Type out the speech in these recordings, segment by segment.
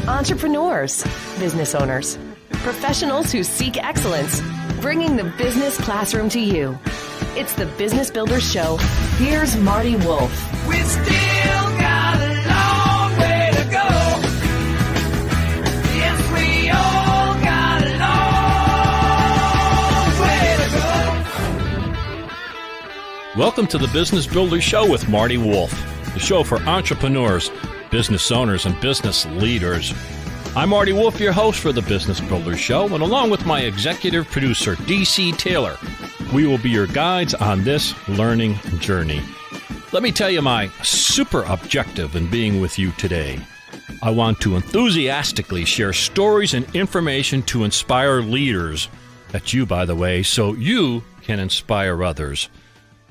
Entrepreneurs, business owners, professionals who seek excellence, bringing the business classroom to you. It's the Business Builders Show. Here's Marty Wolf. We still got a long way to go. Yes, we all got a long way to go. Welcome to the Business Builders Show with Marty Wolf, the show for entrepreneurs, business owners, and business leaders. I'm Marty Wolf, your host for the Business Builders Show, and along with my executive producer, DC Taylor, we will be your guides on this learning journey. Let me tell you my super objective in being with you today. I want to enthusiastically share stories and information to inspire leaders. That's you, by the way, so you can inspire others.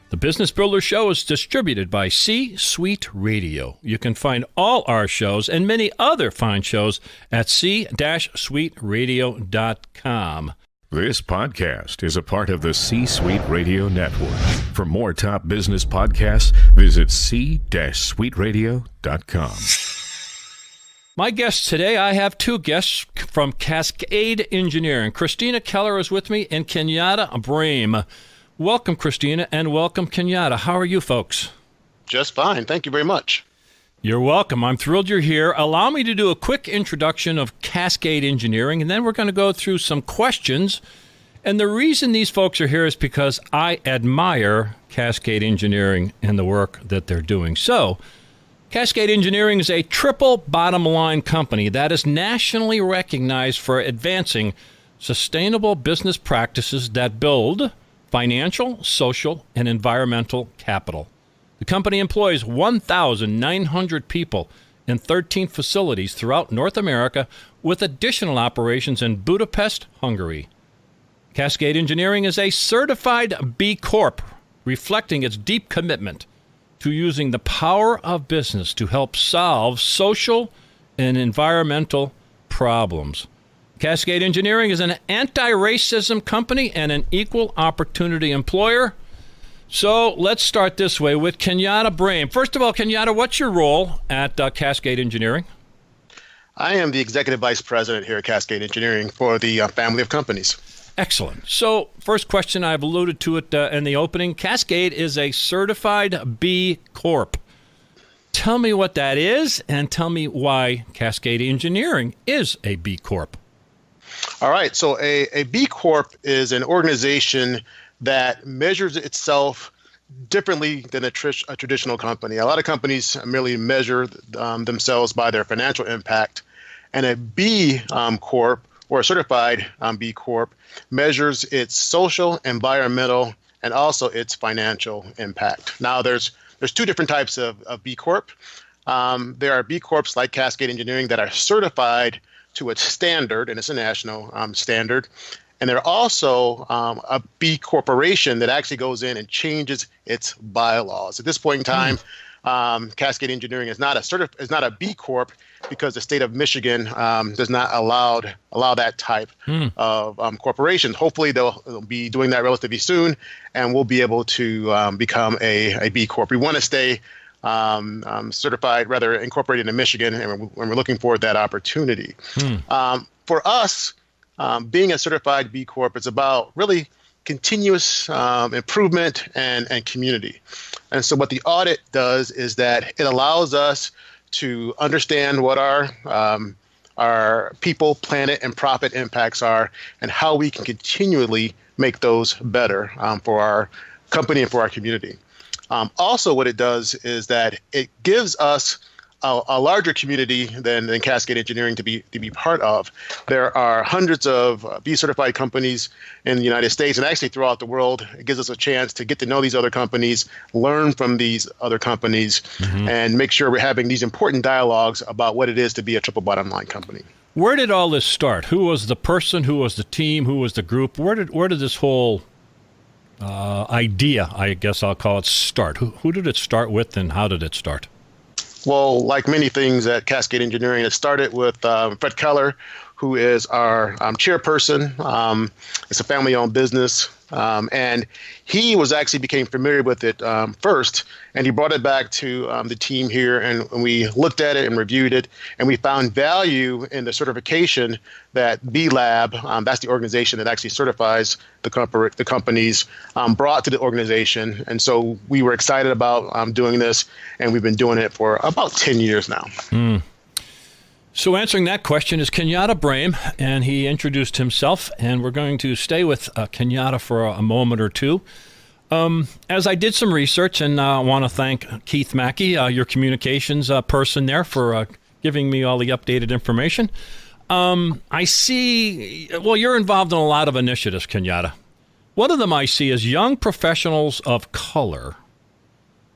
The Business Builder Show is distributed by C-Suite Radio. You can find all our shows and many other fine shows at c-suiteradio.com. This podcast is a part of the C-Suite Radio Network. For more top business podcasts, visit c-suiteradio.com. My guests today, I have two guests from Cascade Engineering. Christina Keller is with me and Kenyatta Brame. Welcome, Christina, and welcome, Kenyatta. How are you folks? Just fine. Thank you very much. You're welcome. I'm thrilled you're here. Allow me to do a quick introduction of Cascade Engineering, and then we're going to go through some questions. And the reason these folks are here is because I admire Cascade Engineering and the work that they're doing. So, Cascade Engineering is a triple bottom line company that is nationally recognized for advancing sustainable business practices that build financial, social, and environmental capital. The company employs 1,900 people in 13 facilities throughout North America, with additional operations in Budapest, Hungary. Cascade Engineering is a certified B Corp, reflecting its deep commitment to using the power of business to help solve social and environmental problems. Cascade Engineering is an anti-racism company and an equal opportunity employer. So let's start this way with Kenyatta Brame. First of all, Kenyatta, what's your role at Cascade Engineering? I am the Executive Vice President here at Cascade Engineering for the family of companies. Excellent. So first question, I've alluded to it in the opening. Cascade is a certified B Corp. Tell me what that is and tell me why Cascade Engineering is a B Corp. All right. So a B Corp is an organization that measures itself differently than a traditional company. A lot of companies merely measure themselves by their financial impact, and a B Corp or a certified B Corp measures its social, environmental, and also its financial impact. Now, there's two different types of B Corp. There are B Corps like Cascade Engineering that are certified to a standard, and it's a national standard. And there are also a B corporation that actually goes in and changes its bylaws. At this point in time, Cascade Engineering is not a B Corp because the state of Michigan does not allow that type of corporation. Hopefully, they'll be doing that relatively soon, and we'll be able to become a B Corp. We want to stay certified, rather incorporated in Michigan, and we're looking forward to that opportunity. For us, being a certified B Corp is about really continuous improvement and community. And so what the audit does is that it allows us to understand what our people, planet, and profit impacts are, and how we can continually make those better for our company and for our community. Also, what it does is that it gives us a larger community than Cascade Engineering to be part of. There are hundreds of B certified companies in the United States and actually throughout the world. It gives us a chance to get to know these other companies, learn from these other companies, and make sure we're having these important dialogues about what it is to be a triple bottom line company. Where did all this start? Who was the person? Who was the team? Who was the group? Where did this whole idea, I guess I'll call it, start? Who did it start with, and how did it start? Well, like many things at Cascade Engineering, it started with Fred Keller, who is our chairperson. It's a family-owned business, and he became familiar with it first, and he brought it back to the team here, and we looked at it and reviewed it, and we found value in the certification that B Lab, that's the organization that actually certifies the companies, brought to the organization. And so we were excited about doing this, and we've been doing it for about 10 years now. So answering that question is Kenyatta Brame, and he introduced himself, and we're going to stay with Kenyatta for a moment or two. As I did some research, and I want to thank Keith Mackey, your communications person there, for giving me all the updated information. I see, well, you're involved in a lot of initiatives, Kenyatta. One of them I see is young professionals of color.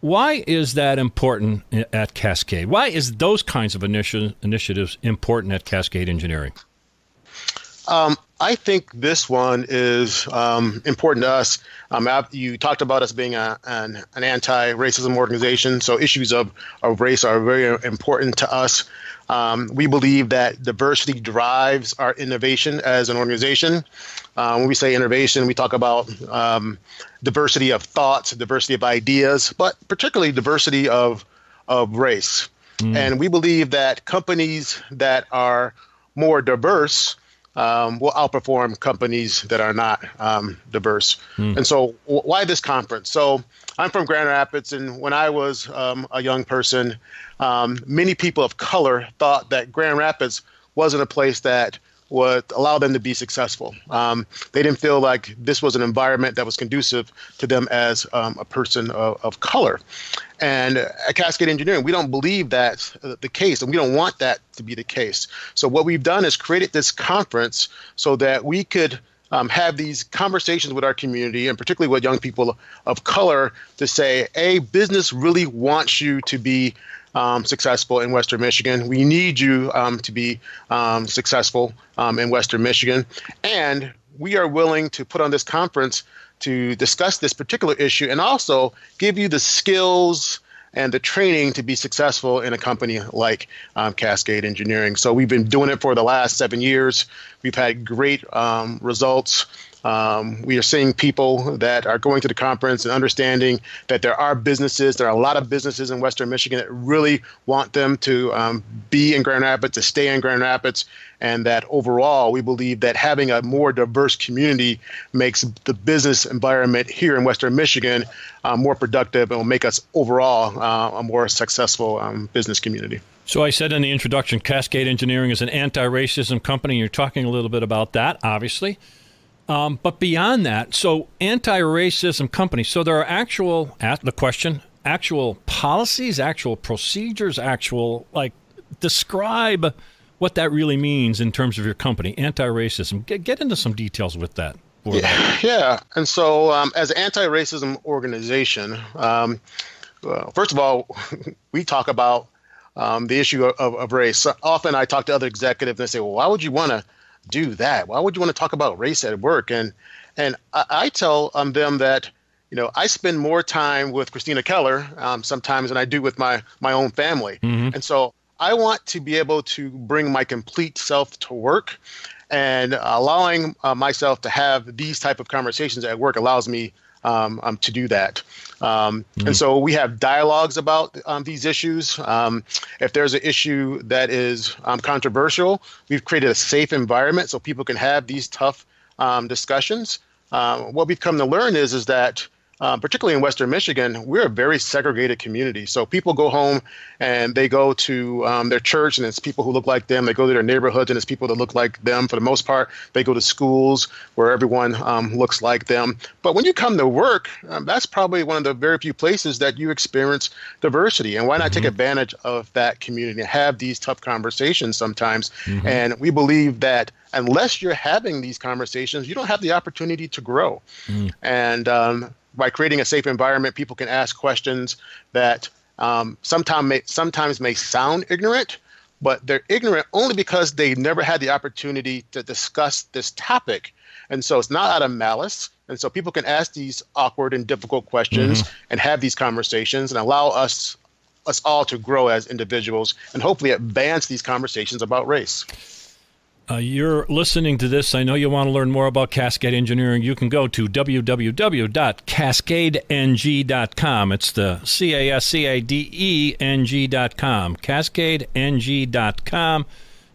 Why is that important at Cascade? Why is those kinds of initiatives important at Cascade Engineering? I think this one is important to us. You talked about us being an anti-racism organization, so issues of race are very important to us. We believe that diversity drives our innovation as an organization. When we say innovation, we talk about diversity of thoughts, diversity of ideas, but particularly diversity of race. And we believe that companies that are more diverse will outperform companies that are not diverse. And so why this conference? So I'm from Grand Rapids, and when I was a young person, many people of color thought that Grand Rapids wasn't a place that would allow them to be successful. They didn't feel like this was an environment that was conducive to them as a person of color. And at Cascade Engineering, we don't believe that's the case, and we don't want that to be the case. So what we've done is created this conference so that we could have these conversations with our community, and particularly with young people of color, to say, business really wants you to be successful in Western Michigan. We need you to be successful in Western Michigan. And we are willing to put on this conference to discuss this particular issue and also give you the skills and the training to be successful in a company like Cascade Engineering. So we've been doing it for the last 7 years. We've had great results. We are seeing people that are going to the conference and understanding that there are a lot of businesses in Western Michigan that really want them to be in Grand Rapids, to stay in Grand Rapids, and that overall we believe that having a more diverse community makes the business environment here in Western Michigan more productive and will make us overall a more successful business community. So I said in the introduction, Cascade Engineering is an anti-racism company. You're talking a little bit about that, obviously. But beyond that, so anti-racism company, so there are actual policies, actual procedures, describe what that really means in terms of your company, anti-racism. Get into some details with that. Yeah. And so as an anti-racism organization, first of all, we talk about the issue of race. Often I talk to other executives and they say, well, why would you want to do that? Why would you want to talk about race at work? And I tell them that, I spend more time with Christina Keller sometimes than I do with my own family. Mm-hmm. And so I want to be able to bring my complete self to work, and allowing myself to have these type of conversations at work allows me to do that. And so we have dialogues about these issues. If there's an issue that is controversial, we've created a safe environment so people can have these tough discussions. What we've come to learn is that particularly in Western Michigan, we're a very segregated community. So people go home and they go to their church, and it's people who look like them. They go to their neighborhoods, and it's people that look like them. For the most part, they go to schools where everyone looks like them. But when you come to work, that's probably one of the very few places that you experience diversity. And why not take advantage of that community and have these tough conversations sometimes? Mm-hmm. And we believe that unless you're having these conversations, you don't have the opportunity to grow. Mm. And by creating a safe environment, people can ask questions that sometimes may sound ignorant, but they're ignorant only because they never had the opportunity to discuss this topic. And so it's not out of malice. And so people can ask these awkward and difficult questions and have these conversations and allow us all to grow as individuals and hopefully advance these conversations about race. you're listening to this, I know you want to learn more about Cascade Engineering. You can go to www.cascadeng.com. It's the CASCADENG.com, cascadeng.com.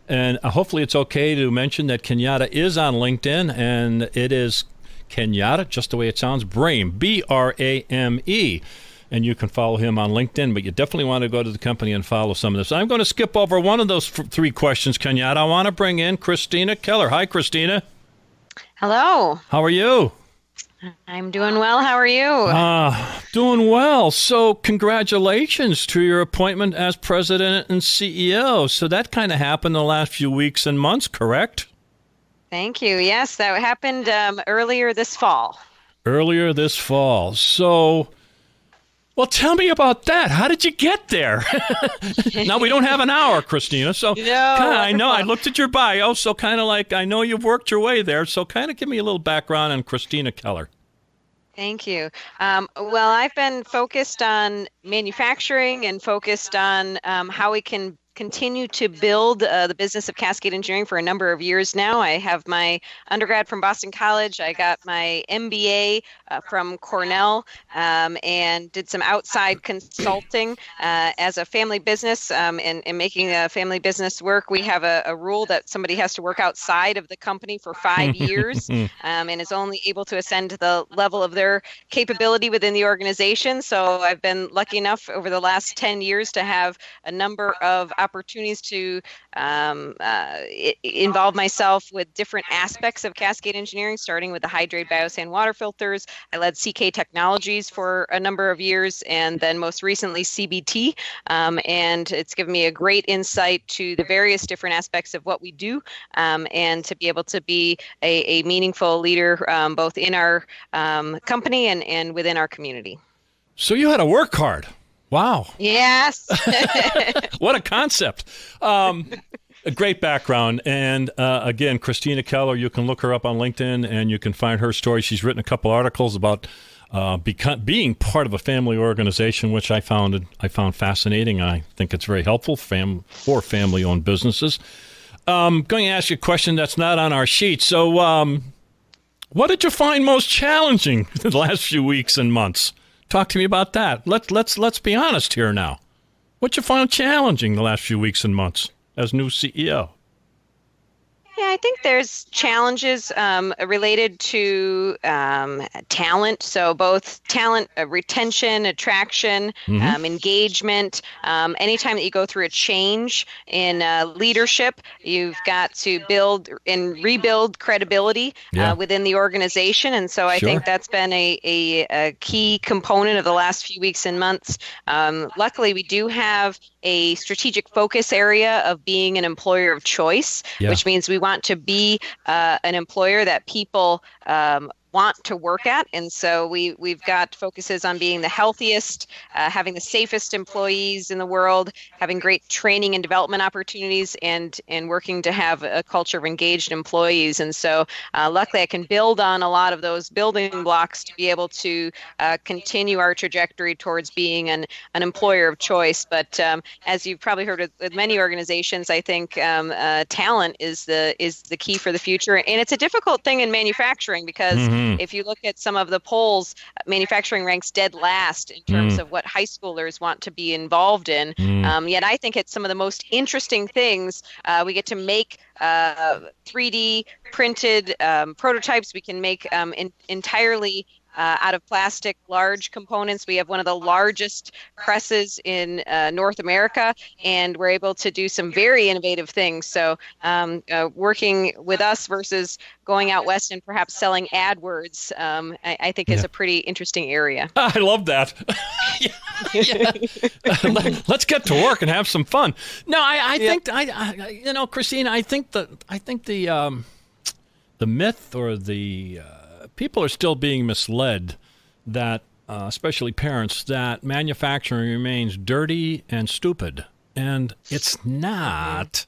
And hopefully it's okay to mention that Kenyatta is on LinkedIn, and it is Kenyatta, just the way it sounds, Brame, B-R-A-M-E. And you can follow him on LinkedIn, but you definitely want to go to the company and follow some of this. I'm going to skip over one of those three questions, Kenyatta. I want to bring in Christina Keller. Hi, Christina. Hello. How are you? I'm doing well. How are you? Doing well. So congratulations to your appointment as president and CEO. So that kind of happened the last few weeks and months, correct? Thank you. Yes, that happened earlier this fall. Earlier this fall. So... well, tell me about that. How did you get there? Now, we don't have an hour, Christina. So I know I looked at your bio, so kind of like I know you've worked your way there. So kind of give me a little background on Christina Keller. Thank you. Well, I've been focused on manufacturing and focused on how we can continue to build the business of Cascade Engineering for a number of years now. I have my undergrad from Boston College. I got my MBA from Cornell and did some outside consulting as a family business and making a family business work. We have a rule that somebody has to work outside of the company for 5 years and is only able to ascend to the level of their capability within the organization. So I've been lucky enough over the last 10 years to have a number of opportunities to involve myself with different aspects of Cascade Engineering, starting with the hydrate biosand water filters. I led CK Technologies for a number of years, and then most recently CBT. And it's given me a great insight to the various different aspects of what we do, and to be able to be a meaningful leader both in our company and within our community. So you had to work hard. Wow. Yes. What a concept. A great background. And again, Christina Keller, you can look her up on LinkedIn and you can find her story. She's written a couple articles about being part of a family organization, which I found fascinating. I think it's very helpful for family-owned businesses. I'm going to ask you a question that's not on our sheet. So what did you find most challenging in the last few weeks and months? Talk to me about that. Let's be honest here now. What you found challenging the last few weeks and months as new CEO? Yeah, I think there's challenges related to talent. So both talent retention, attraction, engagement. Anytime that you go through a change in leadership, you've got to build and rebuild credibility within the organization. And so I think that's been a key component of the last few weeks and months. Luckily, we do have a strategic focus area of being an employer of choice, which means we want to be an employer that people want to work at. And so we've got focuses on being the healthiest, having the safest employees in the world, having great training and development opportunities, and working to have a culture of engaged employees. And so luckily I can build on a lot of those building blocks to be able to continue our trajectory towards being an employer of choice. But as you've probably heard with many organizations, I think talent is the key for the future. And it's a difficult thing in manufacturing because if you look at some of the polls, manufacturing ranks dead last in terms of what high schoolers want to be involved in. Yet I think it's some of the most interesting things. We get to make 3D printed prototypes. We can make entirely out of plastic, large components. We have one of the largest presses in North America, and we're able to do some very innovative things. So working with us versus going out west and perhaps selling AdWords, I think is a pretty interesting area. I love that. Let's get to work and have some fun. No, I think, Christine, I think the myth or the people are still being misled that, especially parents, that manufacturing remains dirty and stupid, and it's not.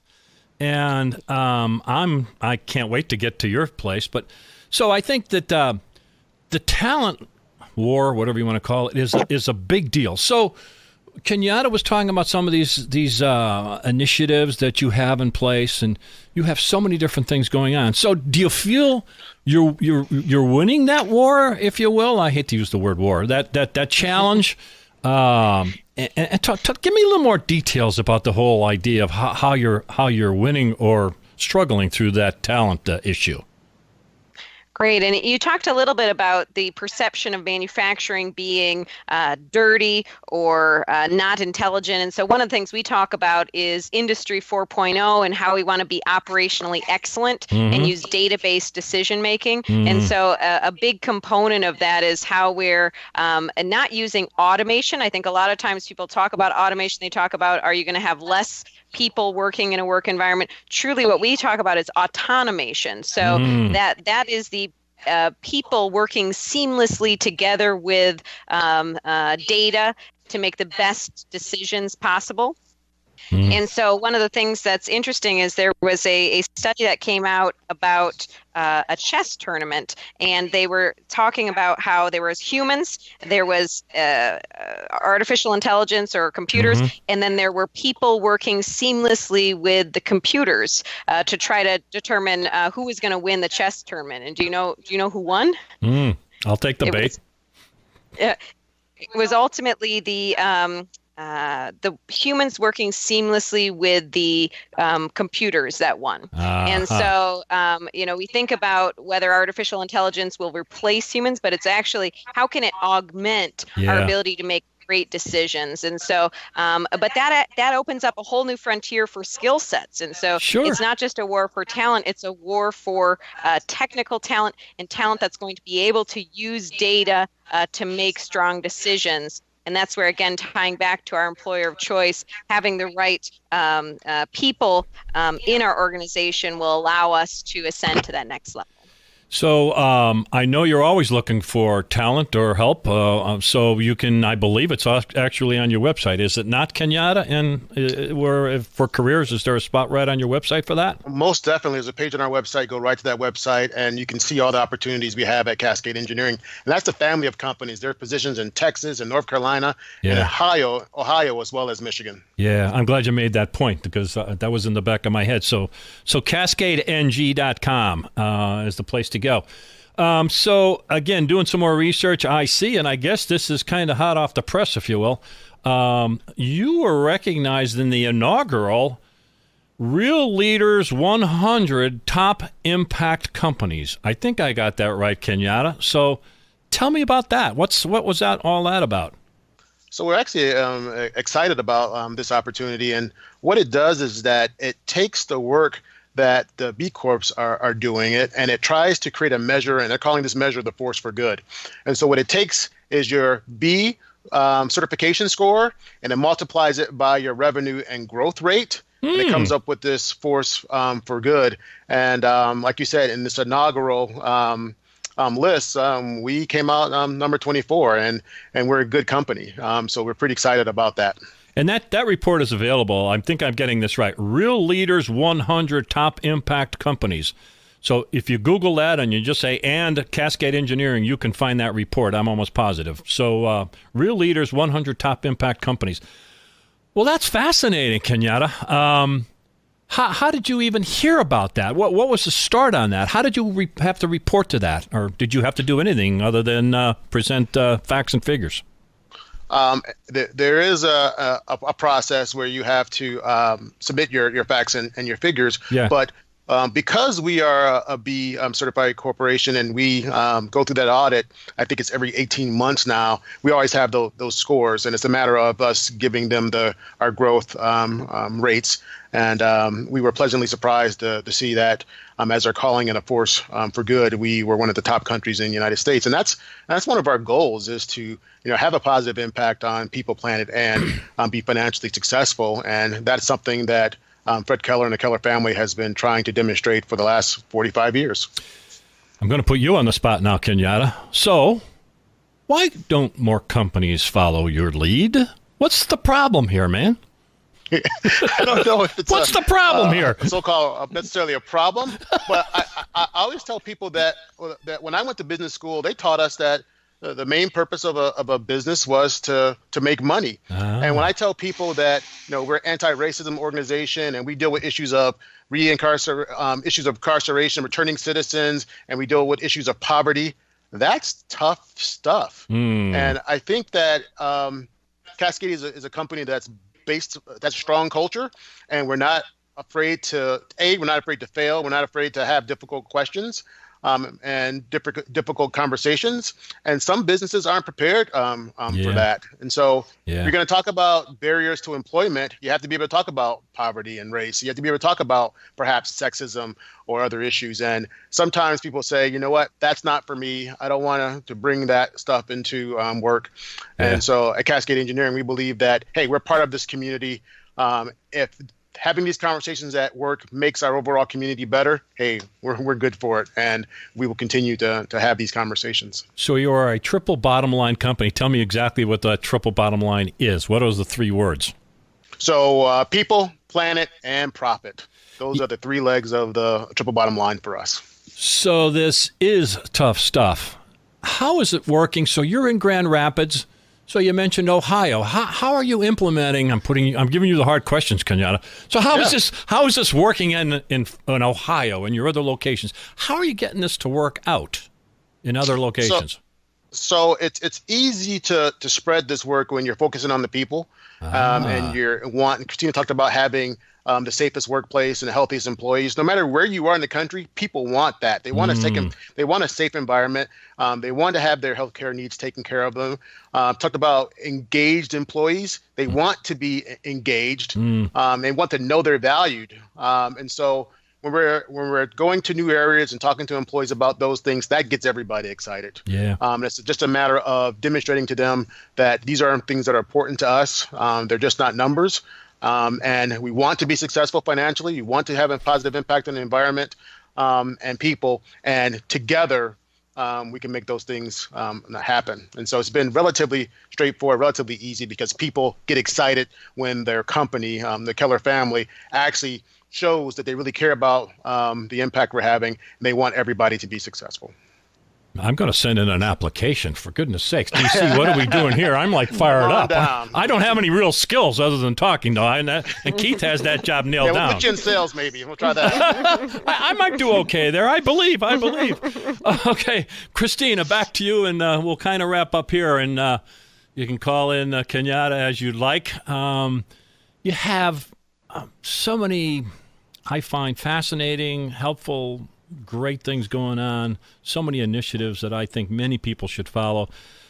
And I can't wait to get to your place. But so I think that the talent war, whatever you want to call it, is a big deal. So Kenyatta was talking about some of these initiatives that you have in place, and you have so many different things going on. So, do you feel you're winning that war, if you will? I hate to use the word war. That challenge. And give me a little more details about the whole idea of how you're winning or struggling through that talent issue. Great. And you talked a little bit about the perception of manufacturing being dirty or not intelligent. And so one of the things we talk about is Industry 4.0 and how we want to be operationally excellent and use data-based decision making. And so a big component of that is how we're not using automation. I think a lot of times people talk about automation. They talk about, are you going to have less people working in a work environment? Truly what we talk about is automation. So that is the people working seamlessly together with data to make the best decisions possible. And so one of the things that's interesting is there was a study that came out about a chess tournament, and they were talking about how there was humans, there was artificial intelligence or computers, and then there were people working seamlessly with the computers to try to determine who was going to win the chess tournament. And do you know who won? I'll take the bait. It was ultimately the humans working seamlessly with the computers that won. And so, we think about whether artificial intelligence will replace humans, but it's actually how can it augment our ability to make great decisions. And so, but that opens up a whole new frontier for skill sets. And so it's not just a war for talent, it's a war for technical talent and talent that's going to be able to use data to make strong decisions. And that's where, again, tying back to our employer of choice, having the right people in our organization will allow us to ascend to that next level. So I know you're always looking for talent or help. So you can, I believe it's actually on your website. Is it not, Kenyatta? And where for careers, is there a spot right on your website for that? Most definitely. There's a page on our website. Go right to that website, and you can see all the opportunities we have at Cascade Engineering. And that's the family of companies. There are positions in Texas and North Carolina and Ohio, as well as Michigan. Yeah, I'm glad you made that point because that was in the back of my head. So CascadeNG.com is the place to go. So, again, doing some more research, I see, and I guess this is kind of hot off the press, if you will. You were recognized in the inaugural Real Leaders 100 Top Impact Companies. I think I got that right, Kenyatta. So tell me about that. What was all that about? So we're actually excited about this opportunity. And what it does is that it takes the work that the B Corps are doing it, and it tries to create a measure, and they're calling this measure the force for good. And so what it takes is your B certification score, and it multiplies it by your revenue and growth rate, and it comes up with this force for good. And like you said, in this inaugural list, we came out number 24, and we're a good company. So we're pretty excited about that. And that report is available. I think I'm getting this right. Real Leaders 100 Top Impact Companies. So if you Google that and you just say, and Cascade Engineering, you can find that report. I'm almost positive. So Real Leaders 100 Top Impact Companies. Well, that's fascinating, Kenyatta. How did you even hear about that? What was the start on that? How did you have to report to that? Or did you have to do anything other than present facts and figures? There is a process where you have to submit your facts and your figures. Yeah. But because we are a B certified corporation and we go through that audit, I think it's every 18 months now, we always have those scores. And it's a matter of us giving them our growth rates. And we were pleasantly surprised to see that as our calling and a force for good, we were one of the top countries in the United States. And that's one of our goals, is to have a positive impact on people, planet, and be financially successful. And that's something that Fred Keller and the Keller family has been trying to demonstrate for the last 45 years. I'm going to put you on the spot now, Kenyatta. So why don't more companies follow your lead? What's the problem here, man? I don't know if it's what's the problem here? So-called necessarily a problem, but I always tell people that when I went to business school, they taught us that the main purpose of a business was to make money. And when I tell people that we're an anti-racism organization and we deal with issues of issues of incarceration, returning citizens, and we deal with issues of poverty, that's tough stuff. And I think that Cascade is a company that's strong culture, and we're not afraid to fail. We're not afraid to have difficult questions and difficult conversations. And some businesses aren't prepared for that. And so if you're going to talk about barriers to employment, you have to be able to talk about poverty and race. You have to be able to talk about perhaps sexism or other issues. And sometimes people say, you know what, that's not for me. I don't want to bring that stuff into work. And so at Cascade Engineering, we believe that, hey, we're part of this community. If having these conversations at work makes our overall community better, hey, we're good for it, and we will continue to have these conversations. So you are a triple bottom line company. Tell me exactly what that triple bottom line is. What are the three words? So people, planet, and profit. Those are the three legs of the triple bottom line for us. So this is tough stuff. How is it working? So you're in Grand Rapids. So you mentioned Ohio. How are you implementing? I'm giving you the hard questions, Kenyatta. So how is this working in Ohio and your other locations? How are you getting this to work out in other locations? So it's easy to spread this work when you're focusing on the people, and Christina talked about having the safest workplace and the healthiest employees. No matter where you are in the country, people want that. They want a safe environment. They want to have their healthcare needs taken care of them. Talked about engaged employees. They want to be engaged. They want to know they're valued. And so when we're going to new areas and talking to employees about those things, that gets everybody excited. It's just a matter of demonstrating to them that these are things that are important to us. They're just not numbers. And we want to be successful financially. We want to have a positive impact on the environment and people. And together, we can make those things happen. And so it's been relatively straightforward, relatively easy, because people get excited when their company, the Keller family, actually shows that they really care about the impact we're having, and they want everybody to be successful. I'm going to send in an application, for goodness sakes. DC, what are we doing here? I'm like fired up. I don't have any real skills other than talking, though. And Keith has that job nailed down. We'll put you in sales, maybe. We'll try that. I might do okay there. I believe. Okay, Christina, back to you, and we'll kind of wrap up here. And you can call in Kenyatta as you'd like. You have so many, I find, fascinating, helpful, great things going on, so many initiatives that I think many people should follow.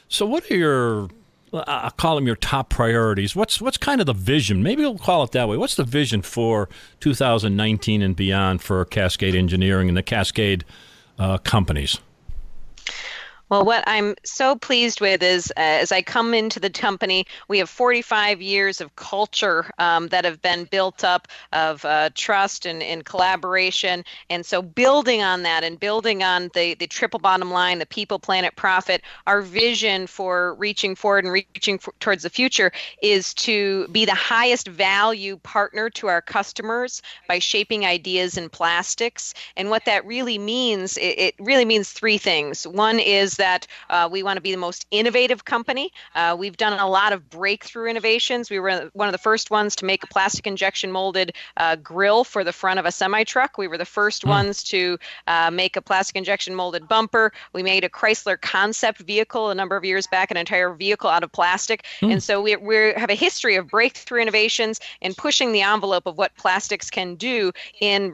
So what are your, I'll call them your top priorities. What's kind of the vision? Maybe we'll call it that way. What's the vision for 2019 and beyond for Cascade Engineering and the Cascade companies? Well, what I'm so pleased with is as I come into the company, we have 45 years of culture that have been built up of trust and collaboration. And so building on that and building on the triple bottom line, the people, planet, profit, our vision for reaching forward and towards the future is to be the highest value partner to our customers by shaping ideas in plastics. And what that really means, it really means three things. One is that we want to be the most innovative company. We've done a lot of breakthrough innovations. We were one of the first ones to make a plastic injection molded grill for the front of a semi-truck. We were the first ones to make a plastic injection molded bumper. We made a Chrysler concept vehicle a number of years back, an entire vehicle out of plastic. And so we have a history of breakthrough innovations and pushing the envelope of what plastics can do in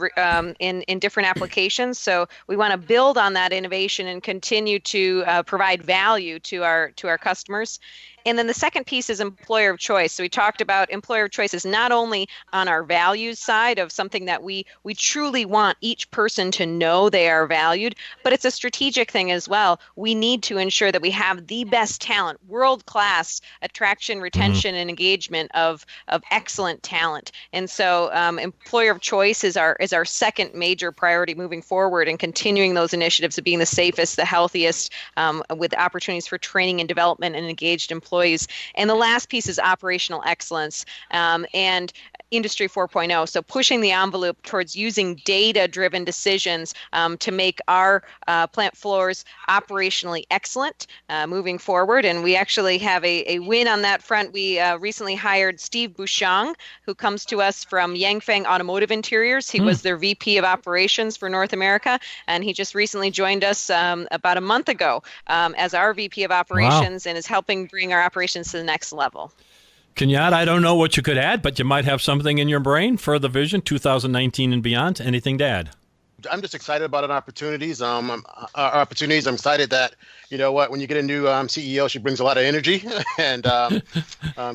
different applications. So we want to build on that innovation and continue to provide value to our customers. And then the second piece is employer of choice. So we talked about employer of choice is not only on our values side of something that we truly want each person to know they are valued, but it's a strategic thing as well. We need to ensure that we have the best talent, world-class attraction, retention, and engagement of excellent talent. And so employer of choice is our second major priority moving forward, and continuing those initiatives of being the safest, the healthiest, with opportunities for training and development and engaged employees employees. And the last piece is operational excellence. And Industry 4.0, so pushing the envelope towards using data-driven decisions to make our plant floors operationally excellent moving forward. And we actually have a win on that front. We recently hired Steve Bouchong, who comes to us from Yangfeng Automotive Interiors. He was their VP of Operations for North America, and he just recently joined us about a month ago as our VP of Operations and is helping bring our operations to the next level. Kenyatta, I don't know what you could add, but you might have something in your brain for the vision 2019 and beyond. Anything to add? I'm just excited about our opportunities. I'm excited that, you know what, when you get a new CEO, she brings a lot of energy, and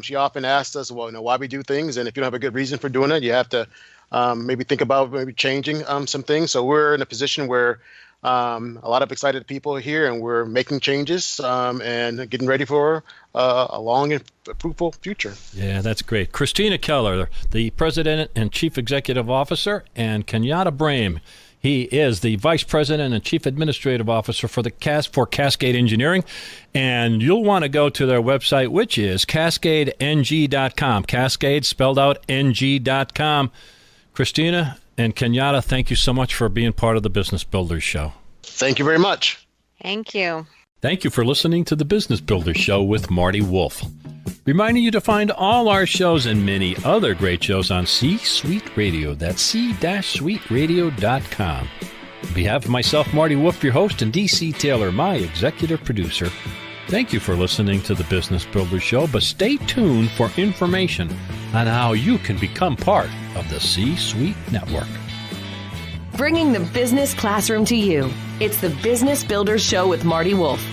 she often asks us, well, you know, why we do things, and if you don't have a good reason for doing it, you have to maybe think about maybe changing some things. So we're in a position where a lot of excited people are here, and we're making changes and getting ready for a long and fruitful future. Yeah, that's great. Christina Keller, the President and Chief Executive Officer, and Kenyatta Brame. He is the Vice President and Chief Administrative Officer for Cascade Engineering. And you'll want to go to their website, which is cascadeng.com. Cascade spelled out ng.com. Christina and Kenyatta, thank you so much for being part of the Business Builders Show. Thank you very much. Thank you. Thank you for listening to the Business Builders Show with Marty Wolf. Reminding you to find all our shows and many other great shows on C-Suite Radio. That's c-suiteradio.com. On behalf of myself, Marty Wolf, your host, and DC Taylor, my executive producer, thank you for listening to the Business Builders Show, but stay tuned for information on how you can become part of the C-Suite Network. Bringing the business classroom to you. It's the Business Builders Show with Marty Wolf.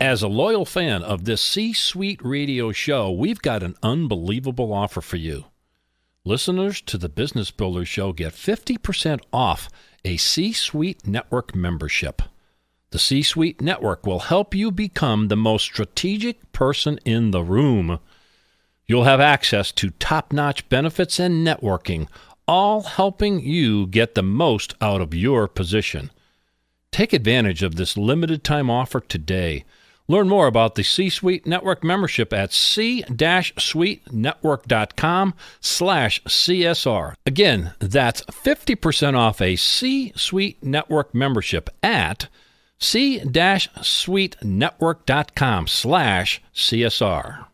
As a loyal fan of this C-Suite Radio show, we've got an unbelievable offer for you. Listeners to the Business Builders Show get 50% off a C-Suite Network membership. The C-Suite Network will help you become the most strategic person in the room. You'll have access to top-notch benefits and networking, all helping you get the most out of your position. Take advantage of this limited-time offer today. Learn more about the C-Suite Network membership at c-suitenetwork.com/CSR. Again, that's 50% off a C-Suite Network membership at c-suitenetwork.com/CSR.